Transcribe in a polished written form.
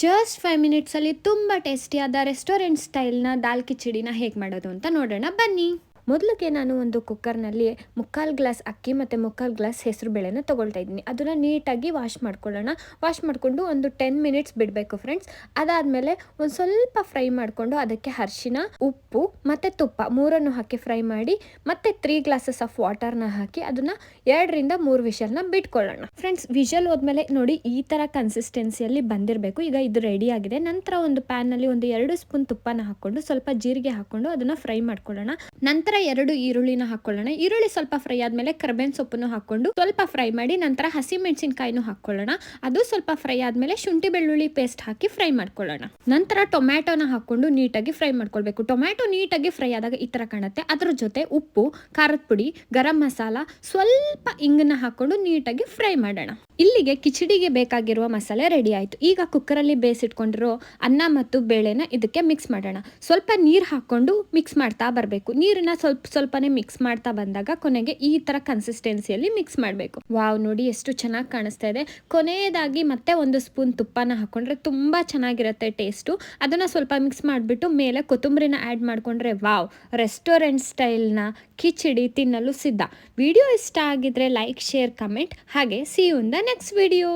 Just 5 ಮಿನಿಟ್ಸಲ್ಲಿ ತುಂಬ ಟೇಸ್ಟಿಯಾದ restaurant ಸ್ಟೈಲ್ನ ದಾಲ್ ಕಿಚಡಿನ ಹೇಗೆ ಮಾಡೋದು ಅಂತ ನೋಡೋಣ ಬನ್ನಿ. ಮೊದಲಿಗೆ ನಾನು ಒಂದು ಕುಕ್ಕರ್ನಲ್ಲಿ 3/4 ಗ್ಲಾಸ್ ಅಕ್ಕಿ ಮತ್ತು 3/4 ಗ್ಲಾಸ್ ಹೆಸರು ಬೇಳೆನ ತೊಗೊಳ್ತಾ ಇದ್ದೀನಿ. ಅದನ್ನು ನೀಟಾಗಿ ವಾಶ್ ಮಾಡ್ಕೊಳ್ಳೋಣ. ವಾಶ್ ಮಾಡಿಕೊಂಡು ಒಂದು 10 ಮಿನಿಟ್ಸ್ ಬಿಡಬೇಕು ಫ್ರೆಂಡ್ಸ್. ಅದಾದಮೇಲೆ ಒಂದು ಸ್ವಲ್ಪ ಫ್ರೈ ಮಾಡಿಕೊಂಡು ಅದಕ್ಕೆ ಅರಿಶಿನ, ಉಪ್ಪು ಮತ್ತು ತುಪ್ಪ ಮೂರನ್ನು ಹಾಕಿ ಫ್ರೈ ಮಾಡಿ ಮತ್ತೆ 3 ಗ್ಲಾಸಸ್ ಆಫ್ ವಾಟರ್ನ ಹಾಕಿ ಅದನ್ನು 2ರಿಂದ 3 ವಿಷಲ್ನ ಬಿಟ್ಕೊಳ್ಳೋಣ. ಫ್ರೆಂಡ್ಸ್, ವಿಷಲ್ ಹೋದ್ಮೇಲೆ ನೋಡಿ ಈ ಥರ ಕನ್ಸಿಸ್ಟೆನ್ಸಿಯಲ್ಲಿ ಬಂದಿರಬೇಕು. ಈಗ ಇದು ರೆಡಿ ಆಗಿದೆ. ನಂತರ ಒಂದು ಪ್ಯಾನ್ನಲ್ಲಿ ಒಂದು 2 ಸ್ಪೂನ್ ತುಪ್ಪನ ಹಾಕ್ಕೊಂಡು ಸ್ವಲ್ಪ ಜೀರಿಗೆ ಹಾಕ್ಕೊಂಡು ಅದನ್ನು ಫ್ರೈ ಮಾಡ್ಕೊಳ್ಳೋಣ. ನಂತರ 2 ಈರುಳ್ಳಿನ ಹಾಕೊಳ್ಳೋಣ. ಈರುಳ್ಳಿ ಸ್ವಲ್ಪ ಫ್ರೈ ಆದ್ಮೇಲೆ ಕರ್ಬೇವಿನ ಸೊಪ್ಪನ್ನು ಹಾಕೊಂಡು ಸ್ವಲ್ಪ ಫ್ರೈ ಮಾಡಿ ನಂತರ ಹಸಿ ಮೆಣಸಿನಕಾಯಿನೂ ಹಾಕೊಳ್ಳೋಣ. ಅದು ಸ್ವಲ್ಪ ಫ್ರೈ ಆದ್ಮೇಲೆ ಶುಂಠಿ ಬೆಳ್ಳುಳ್ಳಿ ಪೇಸ್ಟ್ ಹಾಕಿ ಫ್ರೈ ಮಾಡ್ಕೊಳ್ಳೋಣ. ನಂತರ ಟೊಮ್ಯಾಟೋನ ಹಾಕೊಂಡು ನೀಟಾಗಿ ಫ್ರೈ ಮಾಡ್ಕೊಳ್ಬೇಕು. ಟೊಮ್ಯಾಟೊ ನೀಟಾಗಿ ಫ್ರೈ ಆದಾಗ ಈ ತರ ಕಾಣುತ್ತೆ. ಅದ್ರ ಜೊತೆ ಉಪ್ಪು, ಖಾರದ ಪುಡಿ, ಗರಂ ಮಸಾಲ, ಸ್ವಲ್ಪ ಇಂಗನ್ನ ಹಾಕೊಂಡು ನೀಟಾಗಿ ಫ್ರೈ ಮಾಡೋಣ. ಇಲ್ಲಿಗೆ ಕಿಚಡಿಗೆ ಬೇಕಾಗಿರುವ ಮಸಾಲೆ ರೆಡಿ ಆಯ್ತು. ಈಗ ಕುಕ್ಕರಲ್ಲಿ ಬೇಯಿಸಿಟ್ಕೊಂಡಿರೋ ಅನ್ನ ಮತ್ತು ಬೇಳೆನ ಇದಕ್ಕೆ ಮಿಕ್ಸ್ ಮಾಡೋಣ. ಸ್ವಲ್ಪ ನೀರು ಹಾಕೊಂಡು ಮಿಕ್ಸ್ ಮಾಡ್ತಾ ಬರಬೇಕು. ನೀರನ್ನ ಸ್ವಲ್ಪನೇ ಮಿಕ್ಸ್ ಮಾಡ್ತಾ ಬಂದಾಗ ಕೊನೆಗೆ ಈ ತರ ಕನ್ಸಿಸ್ಟೆನ್ಸಿಯಲ್ಲಿ ಮಿಕ್ಸ್ ಮಾಡಬೇಕು. ವಾವ್, ನೋಡಿ ಎಷ್ಟು ಚೆನ್ನಾಗಿ ಕಾಣಿಸ್ತಾ ಇದೆ. ಕೊನೆಯದಾಗಿ ಮತ್ತೆ 1 ಸ್ಪೂನ್ ತುಪ್ಪನ ಹಾಕೊಂಡ್ರೆ ತುಂಬಾ ಚೆನ್ನಾಗಿರುತ್ತೆ ಟೇಸ್ಟು. ಅದನ್ನ ಸ್ವಲ್ಪ ಮಿಕ್ಸ್ ಮಾಡಿಬಿಟ್ಟು ಮೇಲೆ ಕೊತ್ತಂಬರಿನ ಆ್ಯಡ್ ಮಾಡ್ಕೊಂಡ್ರೆ ವಾವ್, ರೆಸ್ಟೋರೆಂಟ್ ಸ್ಟೈಲ್ನ ಕಿಚಡಿ ತಿನ್ನಲು ಸಿದ್ಧ. ವಿಡಿಯೋ ಇಷ್ಟ ಆಗಿದ್ರೆ ಲೈಕ್, ಶೇರ್, ಕಮೆಂಟ್. ಹಾಗೆ see you in the next video.